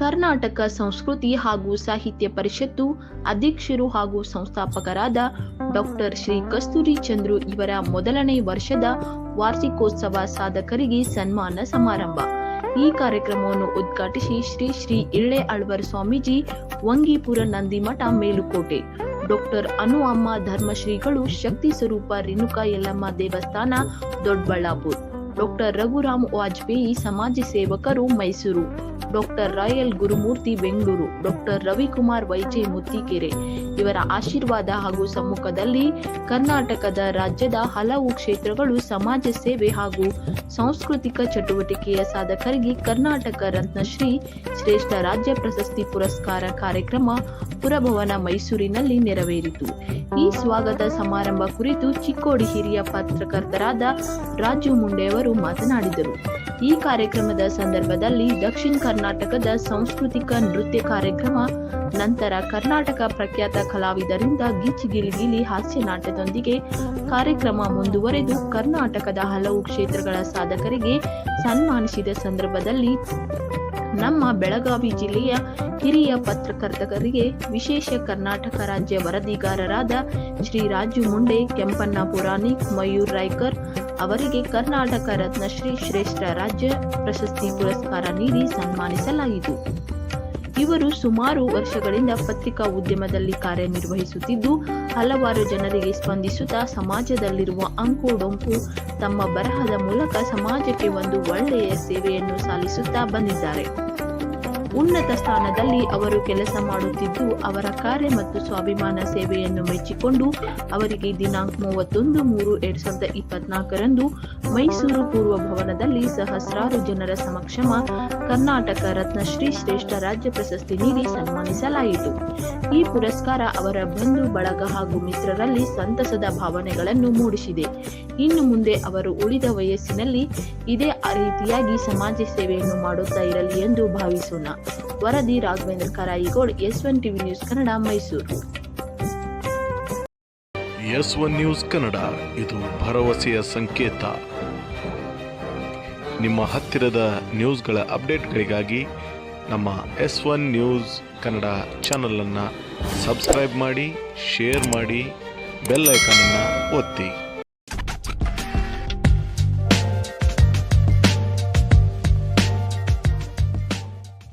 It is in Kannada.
ಕರ್ನಾಟಕ ಸಂಸ್ಕೃತಿ ಹಾಗೂ ಸಾಹಿತ್ಯ ಪರಿಷತ್ತು ಅಧ್ಯಕ್ಷರು ಹಾಗೂ ಸಂಸ್ಥಾಪಕರಾದ ಡಾಕ್ಟರ್ ಶ್ರೀ ಕಸ್ತೂರಿ ಚಂದ್ರು ಇವರ ಮೊದಲನೇ ವರ್ಷದ ವಾರ್ಷಿಕೋತ್ಸವ ಸಾಧಕರಿಗೆ ಸನ್ಮಾನ ಸಮಾರಂಭ. ಈ ಕಾರ್ಯಕ್ರಮವನ್ನು ಉದ್ಘಾಟಿಸಿ ಶ್ರೀ ಇಳ್ಳೆ ಆಳ್ವಾರ್ ಸ್ವಾಮೀಜಿ, ವಂಗೀಪುರ ನಂದಿಮಠ ಮೇಲುಕೋಟೆ, ಡಾಕ್ಟರ್ ಅನುಅಮ್ಮ ಧರ್ಮಶ್ರೀಗಳು, ಶಕ್ತಿ ಸ್ವರೂಪ ರೇಣುಕಾ ಯಲ್ಲಮ್ಮ ದೇವಸ್ಥಾನ ದೊಡ್ಡಬಳ್ಳಾಪುರ, ಡಾಕ್ಟರ್ ರಘುರಾಮ್ ವಾಜಪೇಯಿ ಸಮಾಜ ಸೇವಕರು Mysuru, doctor Rayal Gurumurthy Bengaluru, doctor Ravikumar YJ Muthikere ಇವರ ಆಶೀರ್ವಾದ ಹಾಗೂ ಸಮ್ಮುಖದಲ್ಲಿ ಕರ್ನಾಟಕದ ರಾಜ್ಯದ ಹಲವು ಕ್ಷೇತ್ರಗಳು ಸಮಾಜ ಸೇವೆ ಹಾಗೂ ಸಾಂಸ್ಕೃತಿಕ ಚಟುವಟಿಕೆಯ ಸಾಧಕರಿಗೆ ಕರ್ನಾಟಕ ರತ್ನಶ್ರೀ ಶ್ರೇಷ್ಠ ರಾಜ್ಯ ಪ್ರಶಸ್ತಿ ಪುರಸ್ಕಾರ ಕಾರ್ಯಕ್ರಮ ಪುರಭವನ ಮೈಸೂರಿನಲ್ಲಿ ನೆರವೇರಿತು. ಈ ಸ್ವಾಗತ ಸಮಾರಂಭ ಕುರಿತು ಚಿಕ್ಕೋಡಿ ಹಿರಿಯ ಪತ್ರಕರ್ತರಾದ ರಾಜು ಮುಂಡೆಯವರು ಮಾತನಾಡಿದರು. ಈ ಕಾರ್ಯಕ್ರಮದ ಸಂದರ್ಭದಲ್ಲಿ ದಕ್ಷಿಣ ಕರ್ನಾಟಕದ ಸಾಂಸ್ಕೃತಿಕ ನೃತ್ಯ ಕಾರ್ಯಕ್ರಮ, ನಂತರ ಕರ್ನಾಟಕ ಪ್ರಖ್ಯಾತ ಕಲಾವಿದರಿಂದ ಗಿಚ್ಚಿಗಿಲಿಗಿಲಿ ಹಾಸ್ಯ ನಾಟ್ಯದೊಂದಿಗೆ ಕಾರ್ಯಕ್ರಮ ಮುಂದುವರೆದು ಕರ್ನಾಟಕದ ಹಲವು ಕ್ಷೇತ್ರಗಳ ಸಾಧಕರಿಗೆ ಸನ್ಮಾನಿಸಿದ ಸಂದರ್ಭದಲ್ಲಿ ನಮ್ಮ ಬೆಳಗಾವಿ ಜಿಲ್ಲೆಯ ಹಿರಿಯ ಪತ್ರಕರ್ತರಿಗೆ ವಿಶೇಷ ಕರ್ನಾಟಕ ರಾಜ್ಯ ವರದಿಗಾರರಾದ ಶ್ರೀ ರಾಜು ಮುಂಡೆ, ಕೆಂಪಣ್ಣ ಪುರಾಣಿಕ್, ಮಯೂರ್ ರಾಯ್ಕರ್ ಅವರಿಗೆ ಕರ್ನಾಟಕ ರತ್ನಶ್ರೀ ಶ್ರೇಷ್ಠ ರಾಜ್ಯ ಪ್ರಶಸ್ತಿ ಪುರಸ್ಕಾರ ನೀಡಿ ಸನ್ಮಾನಿಸಲಾಯಿತು. ಇವರು ಸುಮಾರು ವರ್ಷಗಳಿಂದ ಪತ್ರಿಕಾ ಉದ್ಯಮದಲ್ಲಿ ಕಾರ್ಯನಿರ್ವಹಿಸುತ್ತಿದ್ದು ಹಲವಾರು ಜನರಿಗೆ ಸ್ಪಂದಿಸುತ್ತಾ ಸಮಾಜದಲ್ಲಿರುವ ಅಂಕು ಡೊಂಕು ತಮ್ಮ ಬರಹದ ಮೂಲಕ ಸಮಾಜಕ್ಕೆ ಒಂದು ಒಳ್ಳೆಯ ಸೇವೆಯನ್ನು ಸಲ್ಲಿಸುತ್ತಾ ಬಂದಿದ್ದಾರೆ. ಉನ್ನತ ಸ್ಥಾನದಲ್ಲಿ ಅವರು ಕೆಲಸ ಮಾಡುತ್ತಿದ್ದು ಅವರ ಕಾರ್ಯ ಮತ್ತು ಸ್ವಾಭಿಮಾನ ಸೇವೆಯನ್ನು ಮೆಚ್ಚಿಕೊಂಡು ಅವರಿಗೆ ದಿನಾಂಕ 31/3/2024 ಮೈಸೂರು ಪೂರ್ವ ಭವನದಲ್ಲಿ ಸಹಸ್ರಾರು ಜನರ ಸಮಕ್ಷಮ ಕರ್ನಾಟಕ ರತ್ನಶ್ರೀ ಶ್ರೇಷ್ಠ ರಾಜ್ಯ ಪ್ರಶಸ್ತಿ ನೀಡಿ ಸನ್ಮಾನಿಸಲಾಯಿತು. ಈ ಪುರಸ್ಕಾರ ಅವರ ಬಂಧು ಬಳಗ ಹಾಗೂ ಮಿತ್ರರಲ್ಲಿ ಸಂತಸದ ಭಾವನೆಗಳನ್ನು ಮೂಡಿಸಿದೆ. ಇನ್ನು ಮುಂದೆ ಅವರು ಉಳಿದ ವಯಸ್ಸಿನಲ್ಲಿ ಇದೇ ರೀತಿಯಾಗಿ ಸಮಾಜ ಸೇವೆಯನ್ನು ಮಾಡುತ್ತಾ ಇರಲಿ ಎಂದು ಭಾವಿಸೋಣ. ವರದಿ Raghavendra Karayigod, S1 TV news Kannada, Mysuru. S1 news Kannada, ಇದು ಭರವಸೆಯ ಸಂಕೇತ. ನಿಮ್ಮ ಹತ್ತಿರದ ನ್ಯೂಸ್ಗಳ ಅಪ್ಡೇಟ್ಗಳಿಗಾಗಿ ನಮ್ಮ S1 ನ್ಯೂಸ್ ಕನ್ನಡ ಚಾನಲನ್ನು ಸಬ್ಸ್ಕ್ರೈಬ್ ಮಾಡಿ, ಶೇರ್ ಮಾಡಿ, ಬೆಲ್ ಐಕಾನನ್ನು ಒತ್ತಿ.